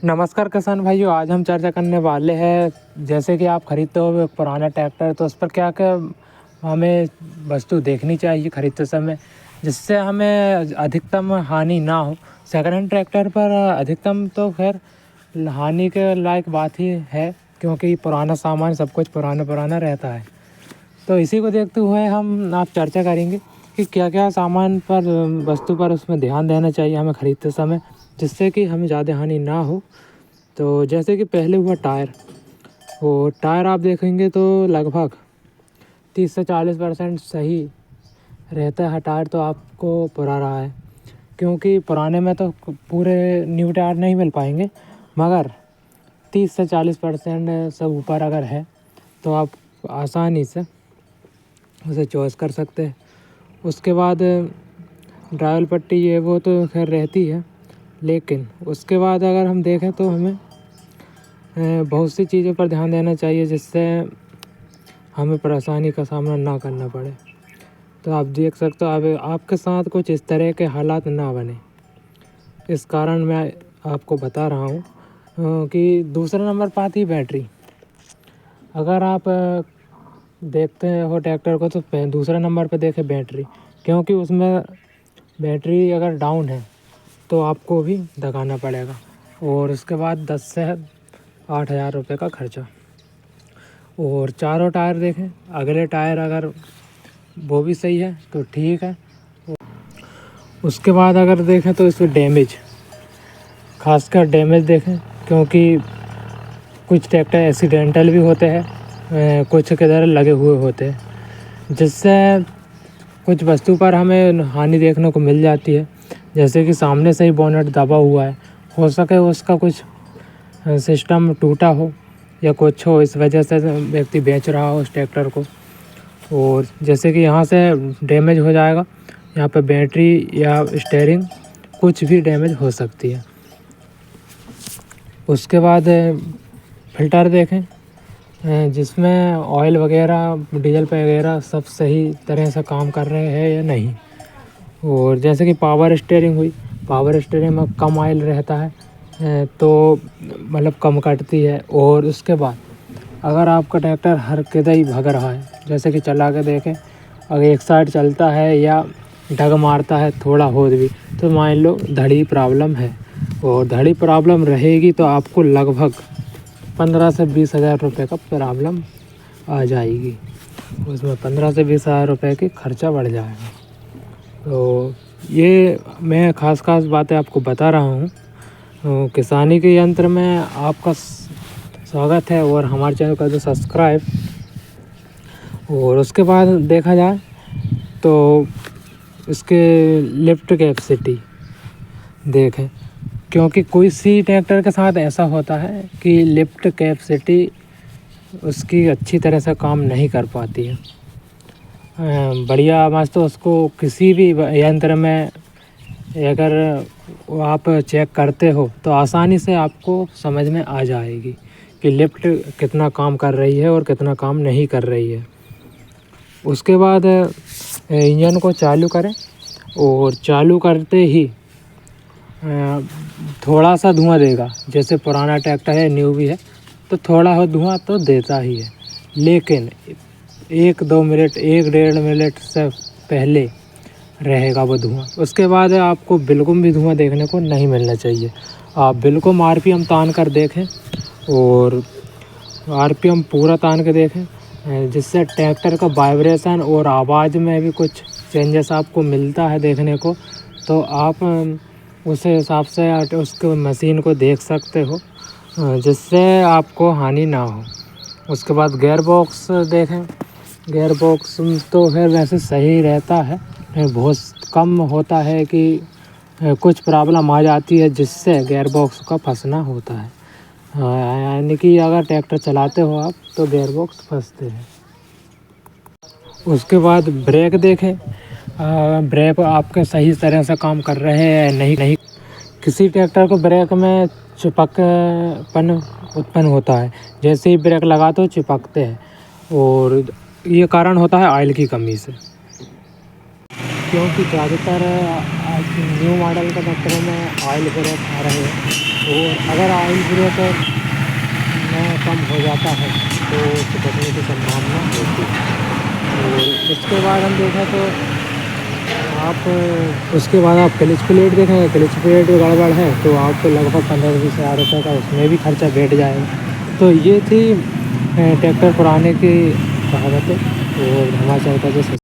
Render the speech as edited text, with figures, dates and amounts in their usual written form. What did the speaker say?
नमस्कार किसान भाइयों, आज हम चर्चा करने वाले हैं जैसे कि आप खरीदते हो एक पुराना ट्रैक्टर तो उस पर क्या क्या हमें वस्तु देखनी चाहिए खरीदते समय जिससे हमें अधिकतम हानि ना हो। सेकंड हैंड ट्रैक्टर पर अधिकतम तो खैर हानि के लायक बात ही है, क्योंकि पुराना सामान सब कुछ पुराना पुराना रहता है। तो इसी को देखते हुए हम आप चर्चा करेंगे कि क्या क्या सामान पर वस्तु पर उसमें ध्यान देना चाहिए हमें ख़रीदते समय, जिससे कि हमें ज़्यादा हानि ना हो। तो जैसे कि पहले हुआ टायर, वो टायर आप देखेंगे तो लगभग 30 से 40% सही रहता है टायर, तो आपको पुरा रहा है, क्योंकि पुराने में तो पूरे न्यू टायर नहीं मिल पाएंगे, मगर 30 से 40% सब ऊपर अगर है तो आप आसानी से उसे चॉइस कर सकते हैं। उसके बाद ड्राइवर पट्टी ये वो तो खैर रहती है, लेकिन उसके बाद अगर हम देखें तो हमें बहुत सी चीज़ों पर ध्यान देना चाहिए जिससे हमें परेशानी का सामना ना करना पड़े। तो आप देख सकते हो अब आपके साथ कुछ इस तरह के हालात ना बने, इस कारण मैं आपको बता रहा हूँ कि दूसरे नंबर पर आती है बैटरी। अगर आप देखते हो ट्रैक्टर को तो दूसरे नंबर पर देखें बैटरी, क्योंकि उसमें बैटरी अगर डाउन है तो आपको भी दगाना पड़ेगा, और उसके बाद 10 से 8,000 रुपये का खर्चा। और चारों टायर देखें, अगले टायर अगर वो भी सही है तो ठीक है। उसके बाद अगर देखें तो इसमें डैमेज, खासकर डैमेज देखें, क्योंकि कुछ ट्रैक्टर एक्सीडेंटल भी होते हैं, कुछ किधर लगे हुए होते हैं, जिससे कुछ वस्तु पर हमें हानि देखने को मिल जाती है। जैसे कि सामने से ही बोनट दबा हुआ है, हो सके उसका कुछ सिस्टम टूटा हो या कुछ हो, इस वजह से व्यक्ति बेच रहा हो उस ट्रैक्टर को। और जैसे कि यहाँ से डैमेज हो जाएगा, यहाँ पे बैटरी या स्टीयरिंग कुछ भी डैमेज हो सकती है। उसके बाद फ़िल्टर देखें, जिसमें ऑयल वगैरह डीजल वगैरह सब सही तरह से काम कर रहे हैं या नहीं। और जैसे कि पावर स्टीयरिंग हुई, पावर स्टीयरिंग में कम ऑयल रहता है तो मतलब कम कटती है। और उसके बाद अगर आपका ट्रैक्टर हर किधर ही भाग रहा है, जैसे कि चला के देखें, अगर एक साइड चलता है या डग मारता है थोड़ा होद भी, तो मान लो धड़ी प्रॉब्लम है। और धड़ी प्रॉब्लम रहेगी तो आपको लगभग 15 से 20 हज़ार रुपये का प्रॉब्लम आ जाएगी, उसमें 15 से 20 हज़ार रुपये की खर्चा बढ़ जाएगा। तो ये मैं ख़ास बातें आपको बता रहा हूँ। तो किसानी के यंत्र में आपका स्वागत है, और हमारे चैनल का जो सब्सक्राइब। और उसके बाद देखा जाए तो इसके लिफ्ट कैपेसिटी देखें, क्योंकि कोई सी ट्रैक्टर के साथ ऐसा होता है कि लिफ्ट कैपेसिटी उसकी अच्छी तरह से काम नहीं कर पाती है। बढ़िया मस्त तो उसको किसी भी यंत्र में अगर आप चेक करते हो तो आसानी से आपको समझ में आ जाएगी कि लिफ्ट कितना काम कर रही है और कितना काम नहीं कर रही है। उसके बाद इंजन को चालू करें, और चालू करते ही थोड़ा सा धुआं देगा। जैसे पुराना ट्रैक्टर है, न्यू भी है, तो थोड़ा हो धुआं तो देता ही है, लेकिन 1-2 मिनट 1-1.5 मिनट से पहले रहेगा वो धुआं। उसके बाद आपको बिल्कुल भी धुआं देखने को नहीं मिलना चाहिए। आप बिल्कुल आरपीएम तान कर देखें, और आरपीएम पूरा तान के देखें, जिससे ट्रैक्टर का वाइब्रेशन और आवाज़ में भी कुछ चेंजेस आपको मिलता है देखने को। तो आप उस हिसाब से उसको मशीन को देख सकते हो, जिससे आपको हानि ना हो। उसके बाद गियर बॉक्स देखें, गियर बॉक्स तो है वैसे सही रहता है, बहुत कम होता है कि कुछ प्रॉब्लम आ जाती है जिससे गियर बॉक्स का फंसना होता है। यानी कि अगर ट्रैक्टर चलाते हो आप तो गियर बॉक्स फंसते हैं। उसके बाद ब्रेक देखें, ब्रेक आपके सही तरह से काम कर रहे हैं नहीं। किसी ट्रैक्टर को ब्रेक में चिपकपन उत्पन्न होता है, जैसे ही ब्रेक लगाते हो चिपकते हैं, और ये कारण होता है ऑयल की कमी से। क्योंकि ज़्यादातर आज न्यू मॉडल के ट्रैक्टरों में ऑयल ब्रेक आ रहे हैं और अगर ऑयल ब्रेक में कम हो जाता है तो चिपकने की संभावना होती है। और उसके बाद हम देखें तो आप उसके बाद आप क्लच प्लेट देखेंगे, क्लच प्लेट गड़बड़ है तो आपको लगभग 15-20 हज़ार रुपये का उसमें भी खर्चा बैठ जाएगा। तो ये थी ट्रैक्टर पुराने की कहावतें और हमारा चाहता जो